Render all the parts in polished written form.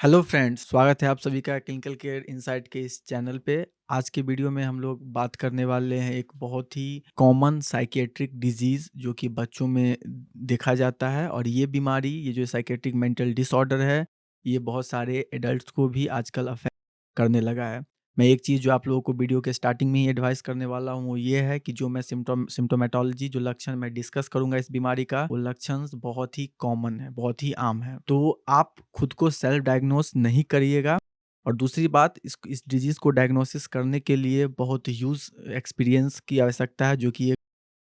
Hello friends, स्वागत है आप सभी का क्लिनिकल केयर इनसाइट के इस चैनल पे। आज के वीडियो में हम लोग बात करने वाले हैं एक बहुत ही कॉमन साइकियाट्रिक डिजीज़ जो कि बच्चों में देखा जाता है। और ये बीमारी, ये जो साइकियाट्रिक मेंटल डिसऑर्डर है, ये बहुत सारे एडल्ट्स को भी आजकल अफेक्ट करने लगा है। मैं एक चीज़ जो आप लोगों को वीडियो के स्टार्टिंग में ही एडवाइस करने वाला हूँ वो ये है कि जो मैं सिम्टोमेटोलॉजी, जो लक्षण मैं डिस्कस करूँगा इस बीमारी का, वो लक्षण बहुत ही कॉमन है, बहुत ही आम है। तो आप खुद को सेल्फ डायग्नोस नहीं करिएगा। और दूसरी बात, इस डिजीज़ को डायग्नोसिस करने के लिए बहुत ह्यूज एक्सपीरियंस की आवश्यकता है, जो कि एक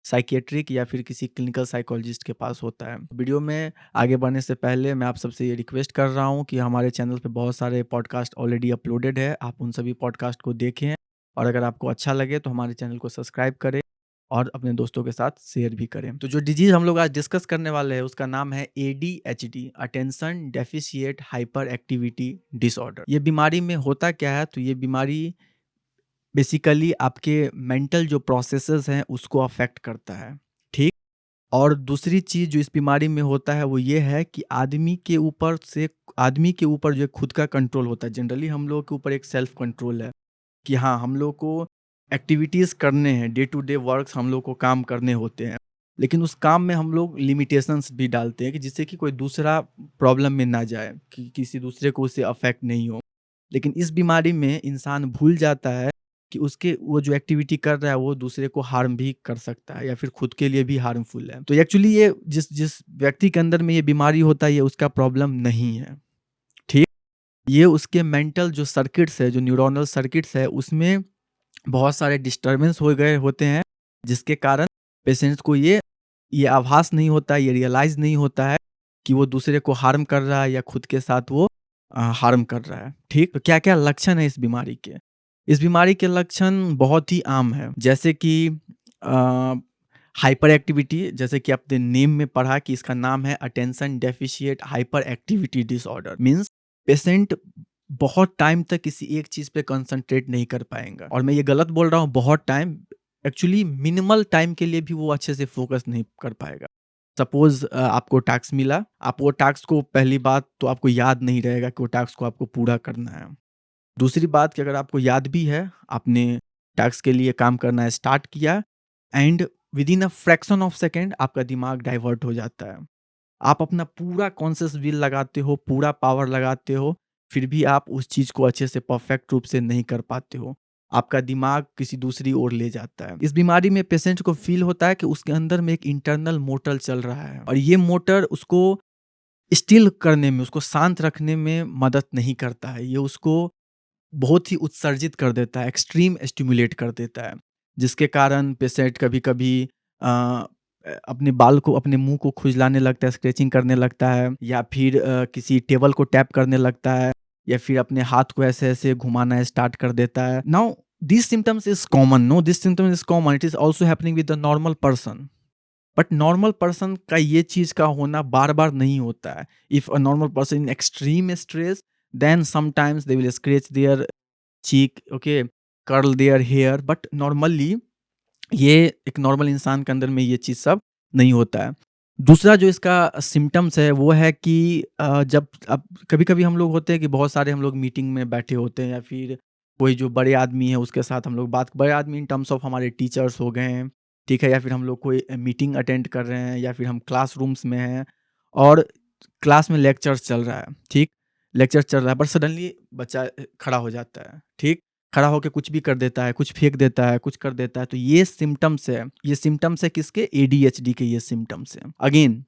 साइकियाट्रिक या फिर किसी क्लिनिकल साइकोलॉजिस्ट के पास होता है। वीडियो में आगे बढ़ने से पहले मैं आप सबसे ये रिक्वेस्ट कर रहा हूँ कि हमारे चैनल पे बहुत सारे पॉडकास्ट ऑलरेडी अपलोडेड है, आप उन सभी पॉडकास्ट को देखें। और अगर आपको अच्छा लगे तो हमारे चैनल को सब्सक्राइब करें और अपने दोस्तों के साथ शेयर भी करें। तो जो डिजीज़ हम लोग आज डिस्कस करने वाले हैं उसका नाम है ADHD, attention deficit hyper activity disorder. ये बीमारी में होता क्या है, तो ये बीमारी बेसिकली आपके मेंटल जो प्रोसेसेस हैं उसको अफेक्ट करता है, ठीक? और दूसरी चीज़ जो इस बीमारी में होता है वो ये है कि आदमी के ऊपर जो खुद का कंट्रोल होता है। जनरली हम लोगों के ऊपर एक सेल्फ कंट्रोल है कि हाँ, हम लोग को एक्टिविटीज़ करने हैं, डे टू डे वर्क्स हम लोग को काम करने होते हैं। लेकिन उस काम में हम लोग लिमिटेशंस भी डालते हैं कि जिससे कि कोई दूसरा प्रॉब्लम में ना जाए, कि किसी दूसरे को उससे अफेक्ट नहीं हो। लेकिन इस बीमारी में इंसान भूल जाता है कि उसके वो जो एक्टिविटी कर रहा है वो दूसरे को हार्म भी कर सकता है या फिर खुद के लिए भी हार्मफुल है। तो एक्चुअली ये जिस जिस व्यक्ति के अंदर में ये बीमारी होता है, ये उसका प्रॉब्लम नहीं है, ठीक? ये उसके मेंटल जो सर्किट्स है, जो न्यूरोनल सर्किट्स है, उसमें बहुत सारे डिस्टर्बेंस हो गए होते हैं, जिसके कारण पेशेंट्स को ये आभास नहीं होता है, ये रियलाइज़ नहीं होता है कि वो दूसरे को हार्म कर रहा है या खुद के साथ वो हार्म कर रहा है, ठीक? तो क्या-क्या लक्षण है इस बीमारी के? इस बीमारी के लक्षण बहुत ही आम हैं, जैसे कि अ, हाइपर एक्टिविटी, जैसे कि आपने नेम में पढ़ा कि इसका नाम है attention deficit hyper activity disorder. Means patient बहुत टाइम तक किसी एक चीज़ पे कंसंट्रेट नहीं कर पाएँगा। और मैं ये गलत बोल रहा हूँ बहुत टाइम, एक्चुअली मिनिमल टाइम के लिए भी वो अच्छे से फ़ोकस नहीं कर पाएगा। सपोज़ आपको टास्क मिला, आप वो टास्क को, पहली बात तो आपको याद नहीं रहेगा कि वो टास्क को आपको पूरा करना है। दूसरी बात कि अगर आपको याद भी है, आपने टास्क के लिए काम करना स्टार्ट किया and within a fraction of second आपका दिमाग डाइवर्ट हो जाता है। आप अपना पूरा कॉन्शियस विल लगाते हो, पूरा पावर लगाते हो, फिर भी आप उस चीज़ को अच्छे से परफेक्ट रूप से नहीं कर पाते हो। आपका दिमाग किसी दूसरी ओर ले जाता है। इस बीमारी में पेशेंट को फ़ील होता है कि उसके अंदर में एक इंटरनल मोटर चल रहा है और ये मोटर उसको स्टिल करने में, उसको शांत रखने में मदद नहीं करता है। ये उसको बहुत ही उत्सर्जित कर देता है, एक्सट्रीम स्टिमुलेट कर देता है, जिसके कारण पेशेंट कभी-कभी अपने बाल को, अपने मुँह को खुजलाने लगता है, स्क्रैचिंग करने लगता है या फिर किसी टेबल को टैप करने लगता है या फिर अपने हाथ को ऐसे-ऐसे घुमाना स्टार्ट कर देता है। Now this symptoms is common, no this symptom is common, it is also happening with the normal person. But normal person का ये चीज़ का होना बार-बार नहीं होता है। If a normal person in extreme stress, then sometimes they will scratch their cheek, okay, curl their hair, but normally ये एक नॉर्मल इंसान के अंदर में ये चीज़ सब नहीं होता है। दूसरा जो इसका सिम्पटम्स है वो है कि जब अब कभी-कभी हम लोग होते हैं कि बहुत सारे हम लोग मीटिंग में बैठे होते हैं या फिर कोई जो बड़े आदमी है उसके साथ हम लोग बात, बड़े आदमी इन टर्म्स ऑफ हमारे टीचर्स हो गए हैं, ठीक है? या फिर हम लोग कोई मीटिंग अटेंड कर रहे हैं या फिर हम क्लासरूम्स में हैं और क्लास में लेक्चर्स चल रहा है, ठीक? लेक्चर चल रहा है, बट सडनली बच्चा खड़ा हो जाता है, ठीक? खड़ा होके कुछ भी कर देता है, कुछ फेंक देता है, कुछ कर देता है, तो ये सिम्पटम्स है। ये सिम्पटम्स है किसके? ADHD के ये सिम्पटम्स हैं। अगेन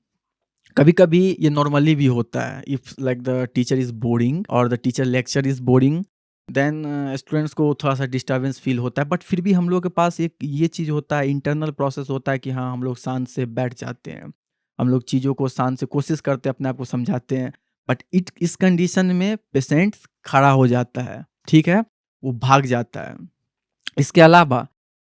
कभी-कभी ये नॉर्मली भी होता है। If like the teacher is boring और the teacher lecture is boring, then students को थोड़ा-सा डिस्टर्बेंस फ़ील होता है। बट फिर भी हम लोग के पास एक ये चीज़ होता है, इंटरनल प्रोसेस होता है कि हाँ, हम लोग शांत से बैठ जाते हैं। हम लोग चीज़ों को शांत से कोशिश करते हैं, अपने आप को समझाते हैं। बट इस कंडीशन में पेशेंट खड़ा हो जाता है, ठीक है? वो भाग जाता है। इसके अलावा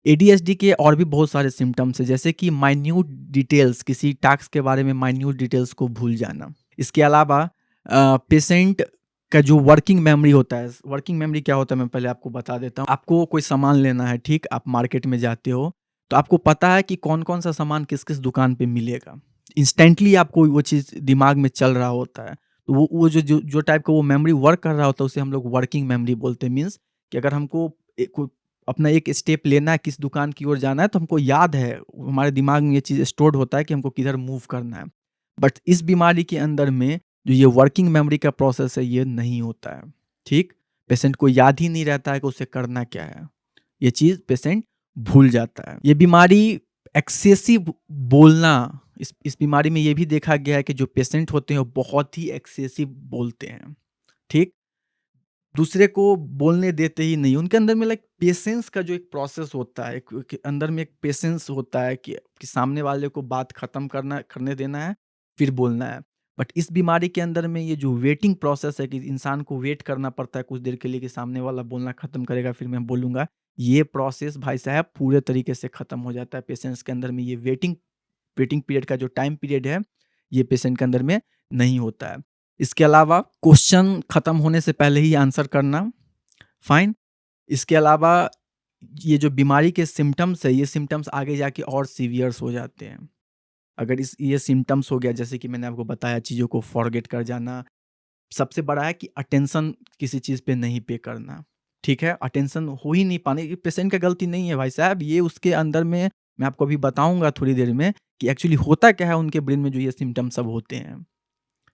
ADHD के और भी बहुत सारे सिम्पटम्स हैं, जैसे कि माइन्यूट डिटेल्स, किसी टास्क के बारे में माइन्यूट डिटेल्स को भूल जाना। इसके अलावा पेशेंट का जो वर्किंग मेमोरी होता है, वर्किंग मेमोरी क्या होता है मैं पहले आपको बता देता हूँ। आपको कोई सामान लेना है, ठीक? आप मार्केट में जाते हो, तो आपको पता है कि कौन-कौन सा सामान किस-किस दुकान पे मिलेगा। इंस्टेंटली आपको वो चीज़ दिमाग में चल रहा होता है। तो वो जो टाइप का वो मेमोरी वर्क कर रहा होता है उसे हम लोग वर्किंग मेमोरी बोलते हैं। मीन्स कि अगर हमको अपना एक स्टेप लेना है, किस दुकान की ओर जाना है, तो हमको याद है, हमारे दिमाग में ये चीज़ स्टोर्ड होता है कि हमको किधर मूव करना है। बट इस बीमारी के अंदर में जो ये वर्किंग मेमोरी का प्रोसेस है, ये नहीं होता है, ठीक? पेशेंट को याद ही नहीं रहता है कि उसे करना क्या है। ये चीज़ पेशेंट भूल जाता है। ये बीमारी एक्सेसिव बोलना, इस बीमारी में ये भी देखा गया है कि जो पेशेंट होते हैं वो बहुत ही एक्सेसिव बोलते हैं, ठीक? दूसरे को बोलने देते ही नहीं। उनके अंदर में लाइक पेशेंस का जो एक प्रोसेस होता है, एक अंदर में एक पेशेंस होता है कि सामने वाले को बात खत्म करने देना है, फिर बोलना है। बट इस बीमारी के अंदर में ये जो वेटिंग प्रोसेस है कि इंसान को वेट करना पड़ता है कुछ देर के लिए कि सामने वाला बोलना खत्म करेगा फिर मैं बोलूँगा। ये प्रोसेस भाई साहब पूरे तरीके से खत्म हो जाता है पेशेंस के अंदर में। ये वेटिंग पीरियड का जो टाइम पीरियड है, ये पेशेंट के अंदर में नहीं होता है। इसके अलावा क्वेश्चन खत्म होने से पहले ही आंसर करना, फाइन। इसके अलावा ये जो बीमारी के सिम्पटम्स है, ये सिम्पटम्स आगे जाके और सीवियर्स हो जाते हैं। अगर इस ये सिम्पटम्स हो गया, जैसे कि मैंने आपको बताया, चीज़ों को फॉरगेट कर जाना। सबसे बड़ा है कि अटेंशन किसी चीज़ पे नहीं पे करना, ठीक है? अटेंशन हो ही नहीं पाने, ये पेशेंट का गलती नहीं है भाई साहब, ये उसके अंदर में मैं आपको अभी बताऊँगा थोड़ी देर में कि एक्चुअली होता क्या है उनके ब्रेन में जो ये सिम्पटम्स सब होते हैं।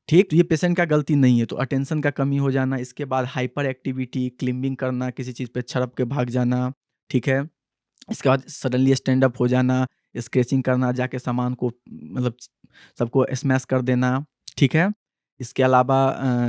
ठीक, तो ये पेशेंट का गलती नहीं है, तो अटेंशन का कमी हो जाना, इसके बाद हाइपर एक्टिविटी, क्लिम्बिंग करना, किसी चीज़ पे छड़प के भाग जाना, ठीक है? इसके बाद सडनली स्टैंड अप हो जाना, स्क्रैचिंग करना, जाके सामान को मतलब सबको स्मैश कर देना, ठीक है? इसके अलावा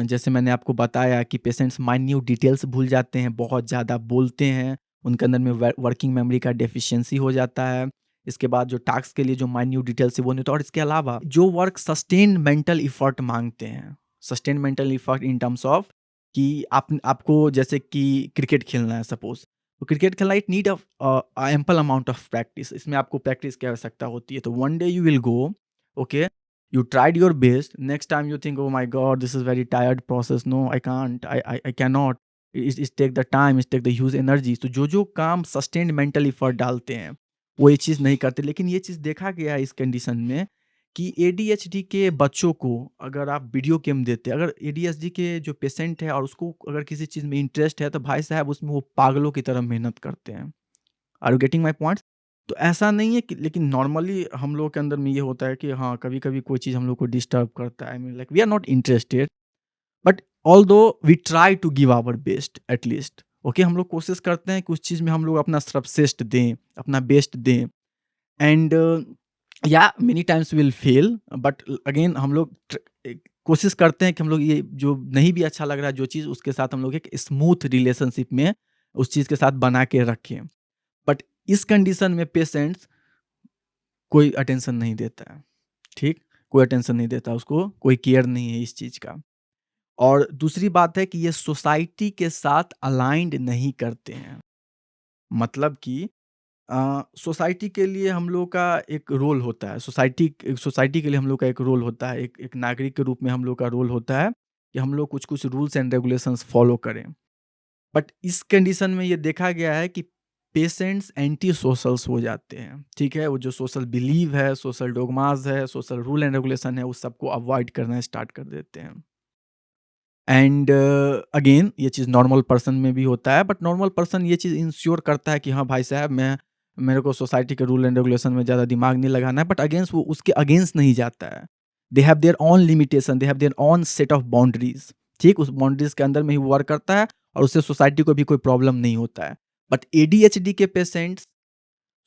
जैसे मैंने आपको बताया कि पेशेंट्स माइन्यूट डिटेल्स भूल जाते हैं, बहुत ज़्यादा बोलते हैं, उनके अंदर में वर्किंग मेमोरी का डेफिशिएंसी हो जाता है। इसके बाद जो टास्क के लिए जो माइन्यूट डिटेल्स है वो नहीं होता, और इसके अलावा जो वर्क सस्टेन्ड मेंटल एफर्ट माँगते हैं, sustained mental effort in terms of कि आपको जैसे कि क्रिकेट खेलना है सपोज़, तो क्रिकेट खेलना it need ample amount of practice, इसमें आपको प्रैक्टिस की आवश्यकता होती है। तो one day you will go, okay, you tried your best, next time you think, oh my god, this is very tired process, no I can't, I can not, it take the time, it take the huge energy. तो जो जो काम sustained mental effort डालते हैं वो ये चीज़ नहीं करते। लेकिन ये चीज़ देखा गया है इस कंडीशन में कि एडीएचडी के बच्चों को अगर आप वीडियो गेम देते हैं, अगर एडीएचडी के जो पेशेंट है और उसको अगर किसी चीज़ में इंटरेस्ट है, तो भाई साहब उसमें वो पागलों की तरह मेहनत करते हैं। Are you getting my points? तो ऐसा नहीं है कि, लेकिन नॉर्मली हम लोगों के अंदर में ये होता है कि हाँ, कभी-कभी कोई चीज़ हम लोग को डिस्टर्ब करता है। I mean like we are not interested, but although we try to give our best at least. Okay, हम लोग कोशिश करते हैं कि उस चीज़ में हम लोग अपना सर्वश्रेष्ठ दें, अपना बेस्ट दें। एंड या many times will fail, but again हम लोग कोशिश करते हैं कि हम लोग ये जो नहीं भी अच्छा लग रहा है जो चीज़, उसके साथ हम लोग एक स्मूथ रिलेशनशिप में उस चीज़ के साथ बना के रखें। बट इस कंडीशन में पेशेंट्स कोई अटेंशन नहीं देता है, ठीक? कोई अटेंशन नहीं देता, उसको कोई केयर नहीं है इस चीज़ का। और दूसरी बात है कि ये सोसाइटी के साथ अलाइन्ड नहीं करते हैं। मतलब कि सोसाइटी के लिए हम लोग का एक रोल होता है, सोसाइटी के लिए हम लोग का एक रोल होता है, एक नागरिक के रूप में हम लोग का रोल होता है कि हम लोग कुछ-कुछ रूल्स एंड रेगुलेशंस फॉलो करें। बट इस कंडीशन में ये देखा गया है कि पेशेंट्स एंटी सोशल्स हो जाते हैं, ठीक है? वो जो सोशल बिलीव है, सोशल डोग्मास है, सोशल रूल एंड रेगुलेशन है, उस सबको अवॉइड करना स्टार्ट कर देते हैं। एंड अगेन ये चीज़ नॉर्मल पर्सन में भी होता है, बट नॉर्मल पर्सन ये चीज़ इंश्योर करता है कि हाँ भाई साहब, मेरे को सोसाइटी के रूल एंड रेगुलेशन में ज़्यादा दिमाग नहीं लगाना है, बट अगेंस्ट वो उसके अगेंस्ट नहीं जाता है। They have their own limitation, they have their own set of boundaries, ठीक? उस बाउंड्रीज के अंदर में ही वो वर्क करता है और उससे सोसाइटी को भी कोई प्रॉब्लम नहीं होता है। बट एडीएचडी के पेशेंट्स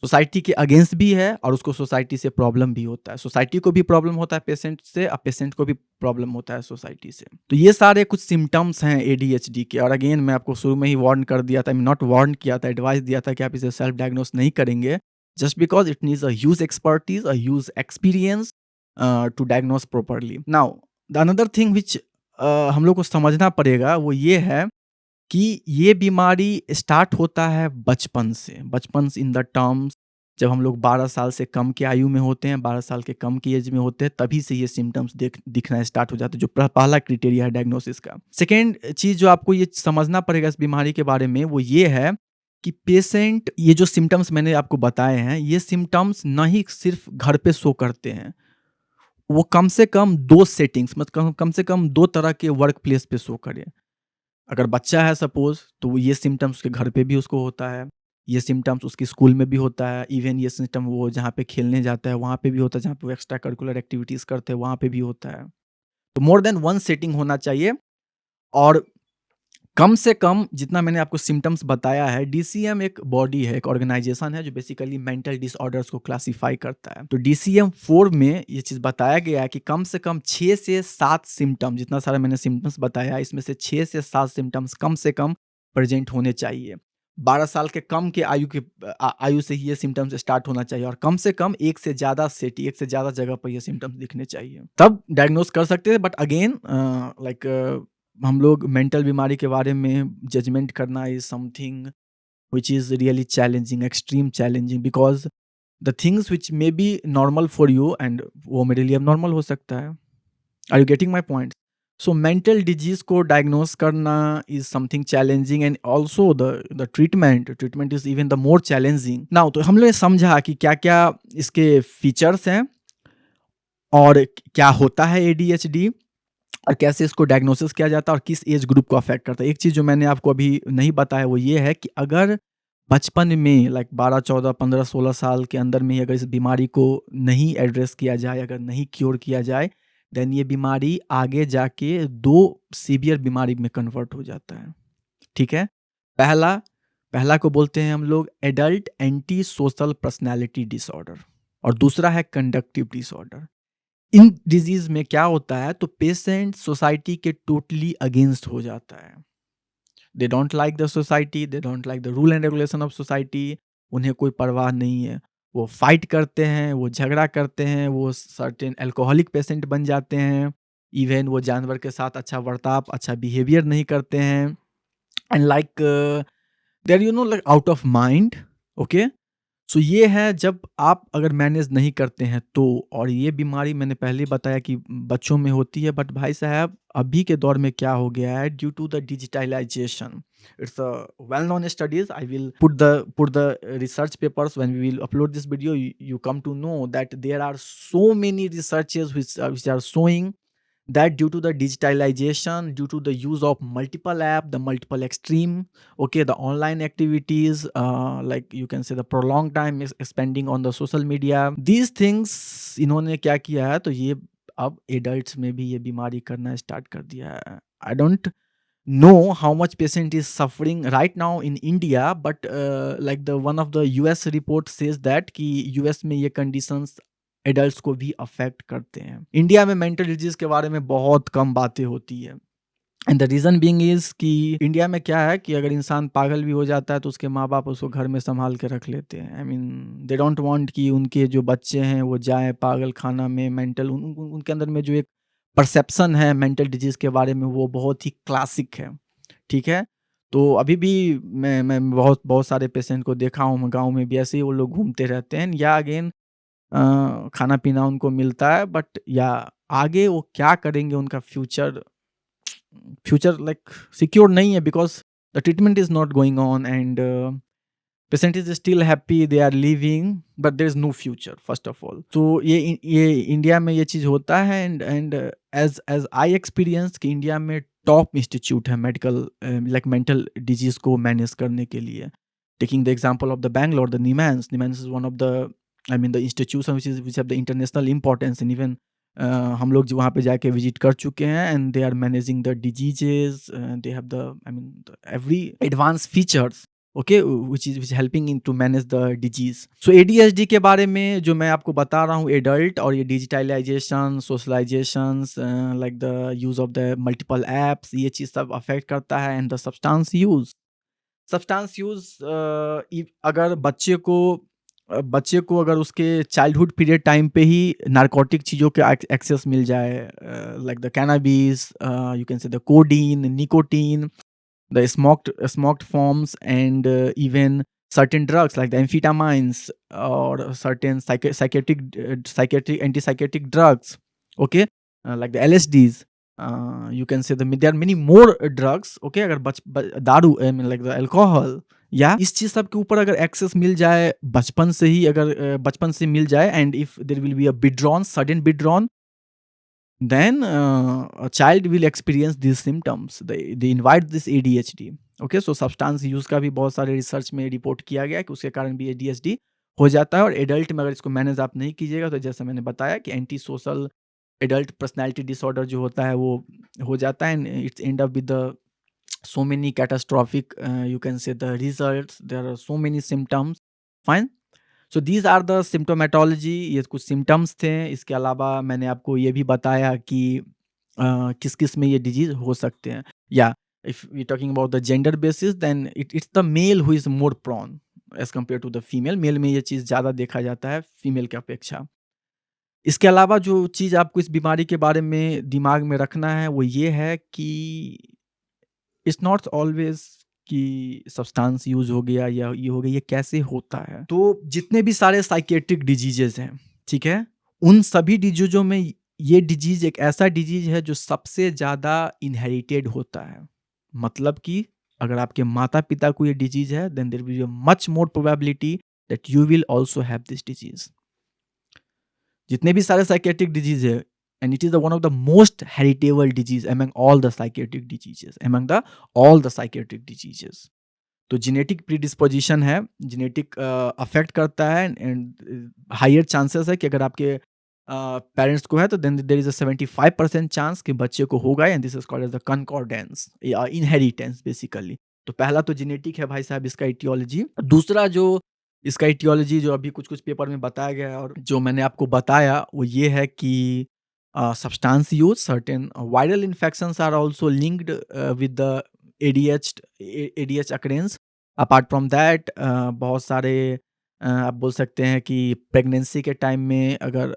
सोसाइटी के अगेंस्ट भी है और उसको सोसाइटी से प्रॉब्लम भी होता है। सोसाइटी को भी प्रॉब्लम होता है पेशेंट से, और पेशेंट को भी प्रॉब्लम होता है सोसाइटी से। तो ये सारे कुछ सिम्पटम्स हैं एडीएचडी के, और अगेन मैं आपको शुरू में ही वार्न कर दिया था, नॉट वार्न किया था, एडवाइस दिया था कि आप इसे सेल्फ डायग्नोस नहीं करेंगे, just because it needs a huge expertise, a huge experience to diagnose properly. Now the another thing which हम लोग को समझना पड़ेगा वो ये है कि ये बीमारी स्टार्ट होता है बचपन से। बचपन इन द टर्म्स जब हम लोग 12 साल से कम की आयु में होते हैं, 12 साल के कम की एज में होते हैं, तभी से ये सिम्पटम्स दिखना स्टार्ट हो जाते हैं, जो पहला क्राइटेरिया है डायग्नोसिस का। सेकेंड चीज़ जो आपको ये समझना पड़ेगा इस बीमारी के बारे में, वो ये है कि पेशेंट, ये जो सिम्पटम्स मैंने आपको बताए हैं, ये सिम्पटम्स ना ही सिर्फ घर पे शो करते हैं, वो कम से कम 2 सेटिंग्स मतलब कम कम से कम 2 तरह के वर्क प्लेस पे शो करे। अगर बच्चा है सपोज़ तो ये सिम्पटम्स उसके घर पे भी उसको होता है, ये सिम्पटम्स उसके स्कूल में भी होता है, इवन ये सिम्पटम वो जहाँ पे खेलने जाता है वहाँ पे भी होता है, जहाँ पे वो एक्स्ट्रा करिकुलर एक्टिविटीज़ करते हैं वहाँ पे भी होता है। तो मोर देन 1 सेटिंग होना चाहिए और कम से कम जितना मैंने आपको सिम्पटम्स बताया है, डीसीएम एक बॉडी है, एक ऑर्गेनाइज़ेशन है जो बेसिकली मेंटल डिसऑर्डर्स को क्लासिफ़ाई करता है। तो डीसीएम-4 में ये चीज़ बताया गया है कि कम से कम 6 से 7 सिम्पटम जितना सारा मैंने सिम्पटम्स बताया इसमें से 6 से 7 सिम्पटम्स कम से कम प्रेज़ेंट होने चाहिए। 12 साल के कम के आयु से ही ये सिम्पटम्स स्टार्ट होना चाहिए और कम से कम 1 से ज़्यादा सिटी, 1 से ज़्यादा जगह पर ये सिम्पटम्स दिखने चाहिए। तब डायग्नोज़ कर सकते हैं बट अगेन हम लोग मेंटल बीमारी के बारे में जजमेंट करना is something which is really challenging, extreme challenging because the things which may be normal for you and वो मेरे लिए अबनॉर्मल हो सकता है। Are you getting my point? So mental disease को डायग्नोज़ करना is something challenging and also the treatment is even the more challenging. Now तो हम लोग ने समझा कि क्या-क्या इसके फीचर्स हैं और क्या होता है एडीएचडी और कैसे इसको डायग्नोसिस किया जाता है और किस एज ग्रुप को अफेक्ट करता है। एक चीज़ जो मैंने आपको अभी नहीं बताया वो ये है कि अगर बचपन में लाइक 12, 14, 15, 16 साल के अंदर में ही अगर इस बीमारी को नहीं एड्रेस किया जाए, अगर नहीं क्योर किया जाए, देन ये बीमारी आगे जाके 2 सीवियर बीमारी में कन्वर्ट हो जाता है। ठीक है? पहला पहला को बोलते हैं हम लोग adult anti social personality disorder और दूसरा है कंडक्टिव डिसऑर्डर। इन डिजीज़ में क्या होता है तो पेशेंट सोसाइटी के टोटली अगेंस्ट हो जाता है। They don't like the society, they don't like the rule and regulation of society, उन्हें कोई परवाह नहीं है। वो फाइट करते हैं, वो झगड़ा करते हैं, वो सर्टेन अल्कोहलिक पेशेंट बन जाते हैं। इवन वो जानवर के साथ अच्छा बर्ताव, अच्छा बिहेवियर नहीं करते हैं and like they are like out of mind. Okay? So ये है जब आप अगर मैनेज नहीं करते हैं तो और ये बीमारी मैंने पहले ही बताया कि बच्चों में होती है बट भाई साहब अभी के दौर में क्या हो गया है due to the digitalization it's a well known studies I will put the research papers when we will upload this video you come to know that there are so many researches which are showing that due to the digitalization, due to the use of multiple app, the multiple extreme, okay, the online activities, like you can say the prolonged time is spending on the social media, these things इन्होंने क्या किया है तो ये अब adults में भी ये बीमारी करना स्टार्ट कर दिया है। I don't know how much patient is suffering right now in India but like the one of the US report says that कि US में ये conditions एडल्ट्स को भी अफेक्ट करते हैं। इंडिया में मेंटल डिजीज के बारे में बहुत कम बातें होती है and the reason being is कि इंडिया में क्या है कि अगर इंसान पागल भी हो जाता है तो उसके माँ-बाप उसको घर में सँभाल के रख लेते हैं। I mean they don't want कि उनके जो बच्चे हैं वो जाएँ पागल खाना में मेंटल उनके अंदर में जो एक परसेप्शन है मेंटल डिजीज़ के बारे में वो बहुत ही क्लासिक है। ठीक है? तो अभी भी मैं बहुत बहुत सारे पेशेंट को देखा हूँ गाँव में भी ऐसे ही वो लोग घूमते रहते हैं या अगेन खाना-पीना उनको मिलता है बट या आगे वो क्या करेंगे उनका फ्यूचर फ्यूचर लाइक सिक्योर नहीं है because the treatment is not going on and patient is still happy they are living but there is no future first of all. तो ये इंडिया में ये चीज़ होता है एंड एज़ आई एक्सपीरियंस कि इंडिया में टॉप इंस्टीट्यूट है मेडिकल लाइक मेंटल डिजीज़ को मैनेज करने के लिए। Taking the example of the Bangalore, the NIMHANS is one of the I mean the institution which have the international importance and even हम लोग जो वहाँ पे जाके विजिट कर चुके हैं and they are managing the diseases they have the I mean every advance features okay which helping in to manage the disease. So ADHD के बारे में जो मैं आपको बता रहा हूँ एडल्ट और ये digitalization socializations like the use of the multiple apps ये चीज़ सब अफेक्ट करता है एंड द सब्सटेंस यूज़ अगर बच्चे को अगर उसके चाइल्डहुड पीरियड टाइम पे ही नारकोटिक चीज़ों के एक्सेस मिल जाए like the cannabis you can से the codeine, nicotine, the smoked forms and even certain drugs like the amphetamines or certain psychiatric antipsychotic drugs okay like the LSDs you can say there are many more drugs okay अगर दारू I mean like the alcohol या इस चीज सब के ऊपर अगर access मिल जाए बचपन से ही अगर बचपन से मिल जाए and if there will be a withdrawn sudden withdrawn then a child will experience these symptoms. They invite this ADHD. Okay, so substance use का भी बहुत सारे रिसर्च में रिपोर्ट किया गया है कि उसके कारण भी ADHD हो जाता है, और एडल्ट में अगर इसको मैनेज आप नहीं कीजिएगा तो जैसे मैंने बताया कि anti social adult personality disorder जो होता है वो हो जाता है, and it's and up with the so many catastrophic, you can say, the results. There are so many symptoms. Fine. So these are the symptomatology, ये कुछ सिम्टम्स थे। इसके अलावा मैंने आपको ये भी बताया कि किस किस में ये डिजीज हो सकते हैं, या if we talking about the gender basis then it's the male who is more prone as compare to the female. Male में ये चीज़ ज़्यादा देखा जाता है फीमेल की अपेक्षा। इसके अलावा जो चीज़ आपको इस बीमारी के बारे में दिमाग में रखना है वो ये है कि इट्स नॉट ऑलवेज कि सब्सटेंस यूज़ हो गया या ये हो गया, ये कैसे होता है? तो जितने भी सारे साइकियाट्रिक डिजीज़ेज़ हैं, ठीक है? उन सभी डिजीज़ों में ये डिजीज़ एक ऐसा डिजीज़ है जो सबसे ज़्यादा इनहेरिटेड होता है। मतलब कि अगर आपके माता-पिता को ये डिजीज़ है, then there will be a much more probability that you will also have this disease. जितने भी सारे साइकियाट्रिक डिजीज़ है, and it is the one of the most heritable disease among all the psychiatric diseases, among the all the psychiatric diseases. तो genetic predisposition है, genetic affect करता है, and higher chances है कि अगर आपके पेरेंट्स को है तो then there is a 75% chance कि बच्चे को होगा, and this is called as the concordance या इनहेरिटेंस बेसिकली। तो पहला तो जेनेटिक है भाई साहब इसका एटियोलॉजी। दूसरा जो इसका एटियोलॉजी जो अभी कुछ-कुछ पेपर में बताया गया है और जो मैंने आपको बताया वो ये है कि substance use, certain viral infections are also linked with the ADH occurrence. Apart from that बहुत सारे आप बोल सकते हैं कि प्रेगनेंसी के टाइम में अगर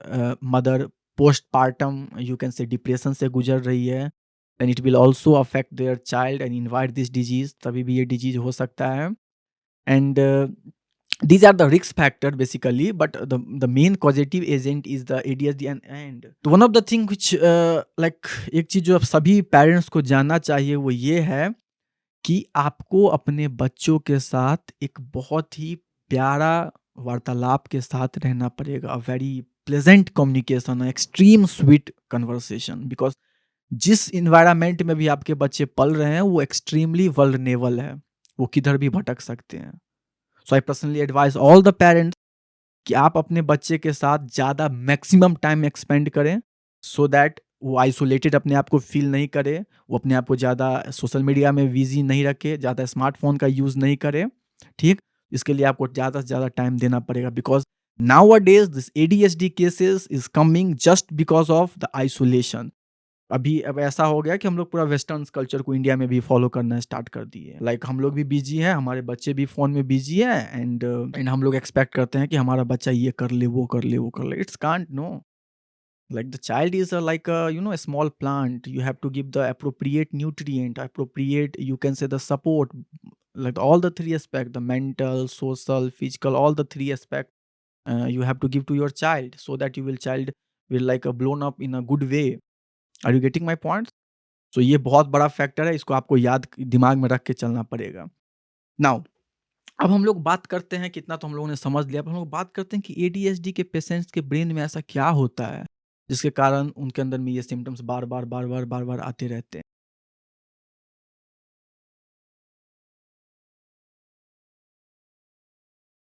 mother post partum you can say depression से गुजर रही है, then it will also affect their child and invite this disease, तभी भी ये डिजीज हो सकता है। And these are the risk factor basically, but the main causative agent is the ADHD, and तो one of the thing which like एक चीज जो अब सभी पेरेंट्स को जानना चाहिए वो ये है कि आपको अपने बच्चों के साथ एक बहुत ही प्यारा वार्तालाप के साथ रहना पड़ेगा, very pleasant communication, extreme sweet conversation, because जिस इन्वायरमेंट में भी आपके बच्चे पल रहे हैं वो एक्सट्रीमली वल्नरेबल है, वो किधर भी भटक सकते हैं। So I personally advise all the parents कि आप अपने बच्चे के साथ ज़्यादा मैक्सिमम टाइम एक्सपेंड करें, सो दैट वो आइसोलेटेड अपने आप को फील नहीं करे, वो अपने आप को ज़्यादा सोशल मीडिया में बिजी नहीं रखे, ज़्यादा स्मार्टफोन का यूज़ नहीं करे, ठीक? इसके लिए आपको ज़्यादा से ज़्यादा टाइम देना पड़ेगा, because nowadays this ADHD cases is coming just because of the isolation. अभी अब ऐसा हो गया कि हम लोग पूरा वेस्टर्न कल्चर को इंडिया में भी फॉलो करना स्टार्ट कर दिए। लाइक हम लोग भी बिजी हैं, हमारे बच्चे भी फ़ोन में बिजी हैं, एंड हम लोग एक्सपेक्ट करते हैं कि हमारा बच्चा ये कर ले, वो कर ले, वो कर ले। It's can't, no. Like the child is like a small plant. You have to give the appropriate nutrient, appropriate, you can say, the support, like all the three aspect, the mental, social, physical, all the three aspect you have to give to your child, so that you will child will like blown up in a good way. Are you getting my point? So ये बहुत बड़ा factor है, इसको आपको याद दिमाग में रख के चलना पड़ेगा। नाउ अब हम लोग बात करते हैं, कितना तो हम लोगों ने समझ लिया, अब हम लोग बात करते हैं कि ADHD के पेशेंट्स के ब्रेन में ऐसा क्या होता है, जिसके कारण उनके अंदर में ये सिम्पटम्स बार-बार, बार-बार, बार-बार आते रहते हैं।